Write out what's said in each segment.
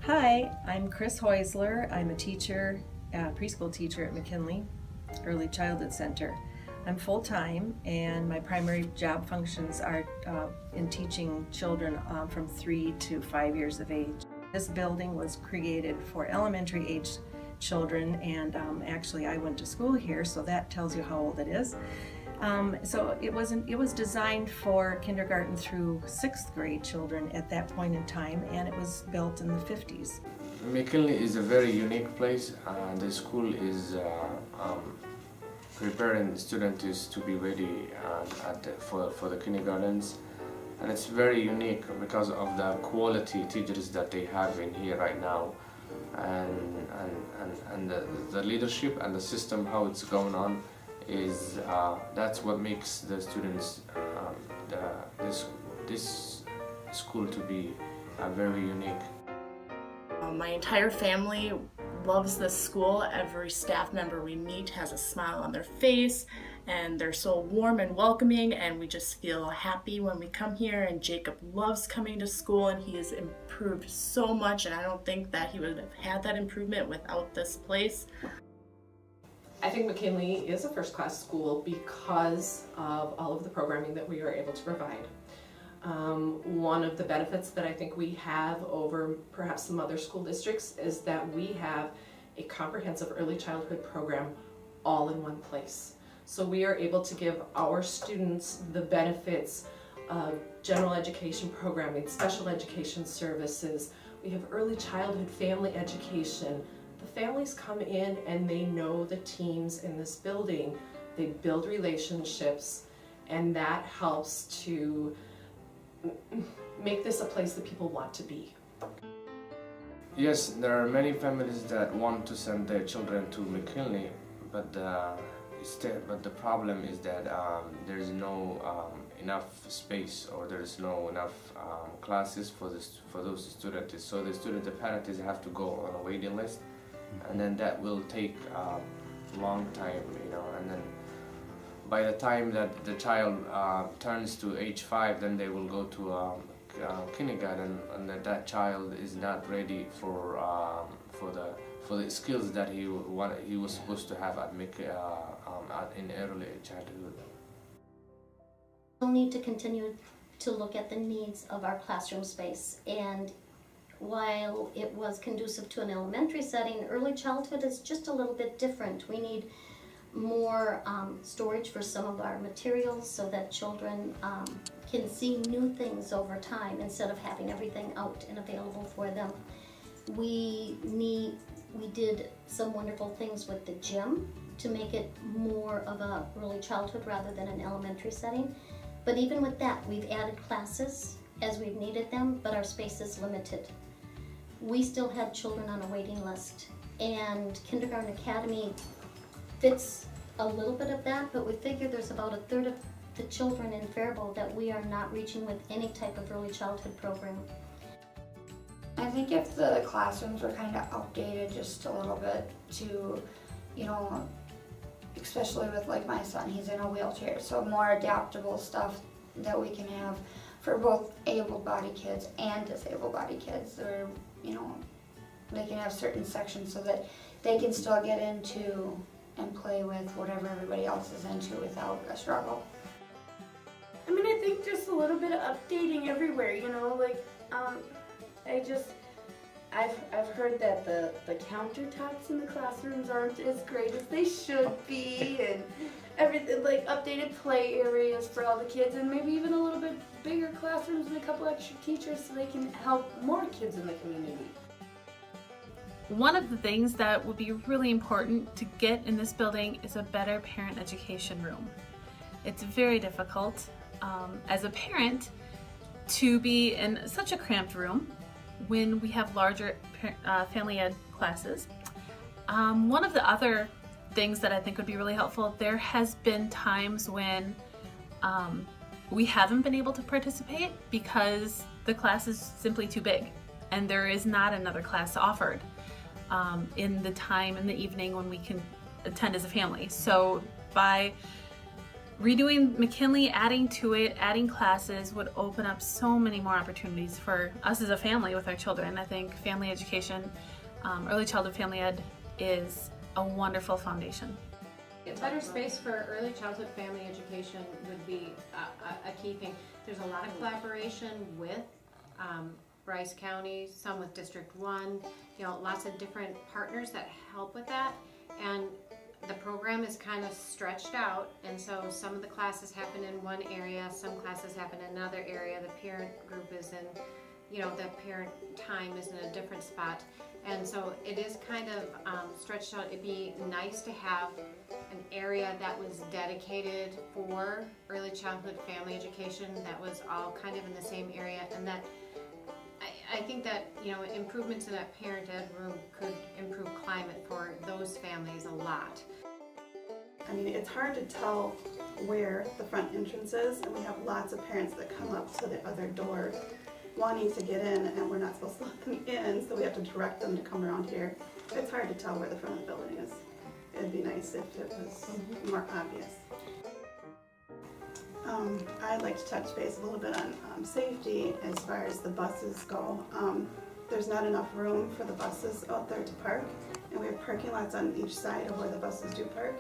Hi, I'm Chris Heusler. I'm a teacher, preschool teacher at McKinley Early Childhood Center. I'm full-time and my primary job functions are in teaching children from 3 to 5 years of age. This building was created for elementary age children, and actually I went to school here, so that tells you how old it is. So it was designed for kindergarten through 6th grade children at that point in time, and it was built in the 50s. McKinley is a very unique place. The school is preparing students to be ready for the kindergartens, and it's very unique because of the quality teachers that they have in here right now, and the leadership and the system, how it's going on, is that's what makes the students this school to be very unique. My entire family loves this school. Every staff member we meet has a smile on their face, and they're so warm and welcoming, and we just feel happy when we come here. And Jacob loves coming to school, and he has improved so much, and I don't think that he would have had that improvement without this place. I think McKinley is a first-class school because of all of the programming that we are able to provide. One of the benefits that I think we have over perhaps some other school districts is that we have a comprehensive early childhood program all in one place. So we are able to give our students the benefits of general education programming, special education services. We have early childhood family education. The families come in and they know the teams in this building. They build relationships, and that helps to make this a place that people want to be. Yes, there are many families that want to send their children to McKinley, but the problem is that there is no enough space, or there is no enough classes for those students. So the parents have to go on a waiting list, and then that will take a long time, and then by the time that the child turns to age 5, then they will go to kindergarten, and that child is not ready for the skills that he was supposed to have in early childhood. We'll need to continue to look at the needs of our classroom space, and while it was conducive to an elementary setting, early childhood is just a little bit different. We need more storage for some of our materials so that children can see new things over time instead of having everything out and available for them. We did some wonderful things with the gym to make it more of a early childhood rather than an elementary setting. But even with that, we've added classes as we've needed them, but our space is limited. We still have children on a waiting list, and Kindergarten Academy fits a little bit of that, but we figure there's about a third of the children in Faribault that we are not reaching with any type of early childhood program. I think if the classrooms were kind of updated just a little bit to, especially with like my son, he's in a wheelchair, so more adaptable stuff that we can have for both able-bodied kids and disabled-bodied kids, or they can have certain sections so that they can still get into and play with whatever everybody else is into without a struggle. I think just a little bit of updating everywhere, I've heard that the countertops in the classrooms aren't as great as they should be, and everything, like updated play areas for all the kids, and maybe even a little bit bigger classrooms and a couple extra teachers so they can help more kids in the community. One of the things that would be really important to get in this building is a better parent education room. It's very difficult as a parent to be in such a cramped room when we have larger family ed classes. One of the other things that I think would be really helpful, there has been times when we haven't been able to participate because the class is simply too big and there is not another class offered in the time in the evening when we can attend as a family. So by Redoing McKinley, adding to it, adding classes would open up so many more opportunities for us as a family with our children. I think family education, early childhood family ed is a wonderful foundation. A better space for early childhood family education would be a key thing. There's a lot of collaboration with Bryce County, some with District 1, lots of different partners that help with that. And the program is kind of stretched out, and so some of the classes happen in one area, some classes happen in another area. The parent group is in, the parent time is in a different spot. And so it is kind of stretched out. It'd be nice to have an area that was dedicated for early childhood family education that was all kind of in the same area, and that I think that improvements in that parent ed room could improve climate for those families a lot. I mean, it's hard to tell where the front entrance is, and we have lots of parents that come up to the other door wanting to get in, and we're not supposed to let them in, so we have to direct them to come around here. It's hard to tell where the front of the building is. It'd be nice if it was more obvious. I'd like to touch base a little bit on safety as far as the buses go. There's not enough room for the buses out there to park, and we have parking lots on each side of where the buses do park,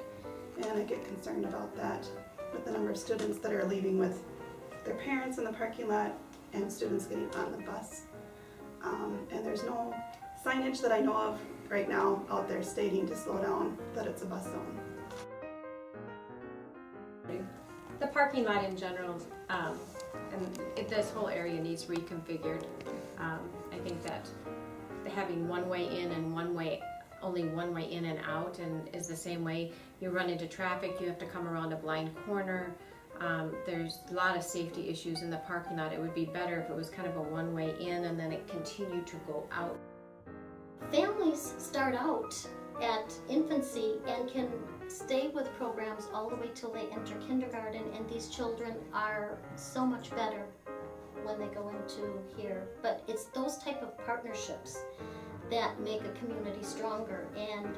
and I get concerned about that with the number of students that are leaving with their parents in the parking lot and students getting on the bus. And there's no signage that I know of right now out there stating to slow down, that it's a bus zone. The parking lot in general, and this whole area needs reconfigured. I think that having one way in and only one way in and out, and is the same way you run into traffic, you have to come around a blind corner. There's a lot of safety issues in the parking lot. It would be better if it was kind of a one-way in and then it continued to go out. Families start out at infancy and can stay with programs all the way till they enter kindergarten, and these children are so much better when they go into here. But it's those type of partnerships that make a community stronger, and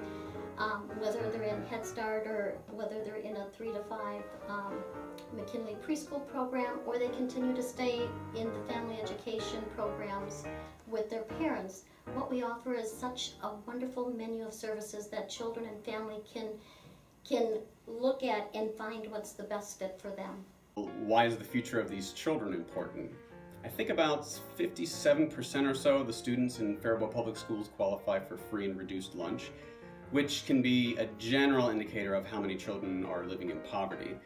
whether they're in Head Start or whether they're in a 3 to 5 McKinley preschool program, or they continue to stay in the family education programs with their parents, what we offer is such a wonderful menu of services that children and family can look at and find what's the best fit for them. Why is the future of these children important? I think about 57% or so of the students in Faribault Public Schools qualify for free and reduced lunch, which can be a general indicator of how many children are living in poverty.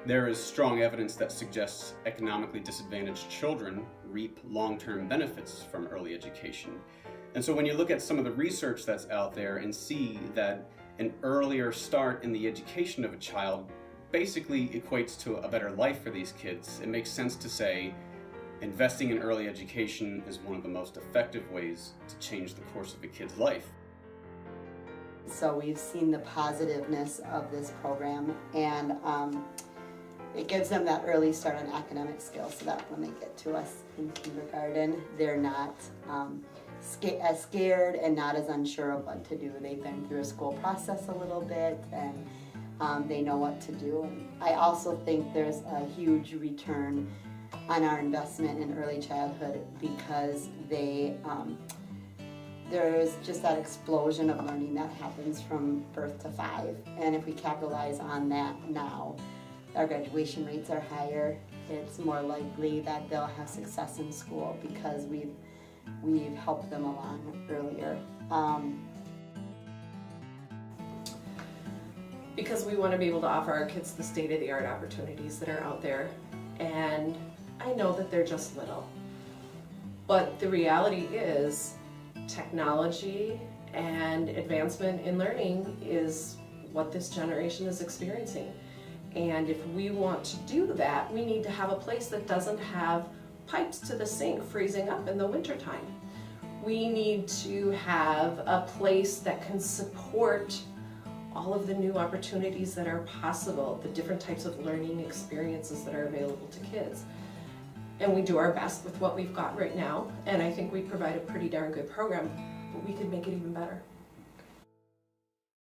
There is strong evidence that suggests economically disadvantaged children reap long-term benefits from early education. And so when you look at some of the research that's out there and see that an earlier start in the education of a child basically equates to a better life for these kids, it makes sense to say investing in early education is one of the most effective ways to change the course of a kid's life. So we've seen the positiveness of this program, and it gives them that early start on academic skills so that when they get to us in kindergarten, they're not as scared and not as unsure of what to do. They've been through a school process a little bit, and they know what to do. And I also think there's a huge return on our investment in early childhood, because there's just that explosion of learning that happens from birth to 5. And if we capitalize on that now, our graduation rates are higher. It's more likely that they'll have success in school because we've helped them along earlier. Because we want to be able to offer our kids the state-of-the-art opportunities that are out there. And I know that they're just little. But the reality is technology and advancement in learning is what this generation is experiencing. And if we want to do that, we need to have a place that doesn't have pipes to the sink freezing up in the wintertime. We need to have a place that can support all of the new opportunities that are possible, the different types of learning experiences that are available to kids. And we do our best with what we've got right now, and I think we provide a pretty darn good program, but we could make it even better.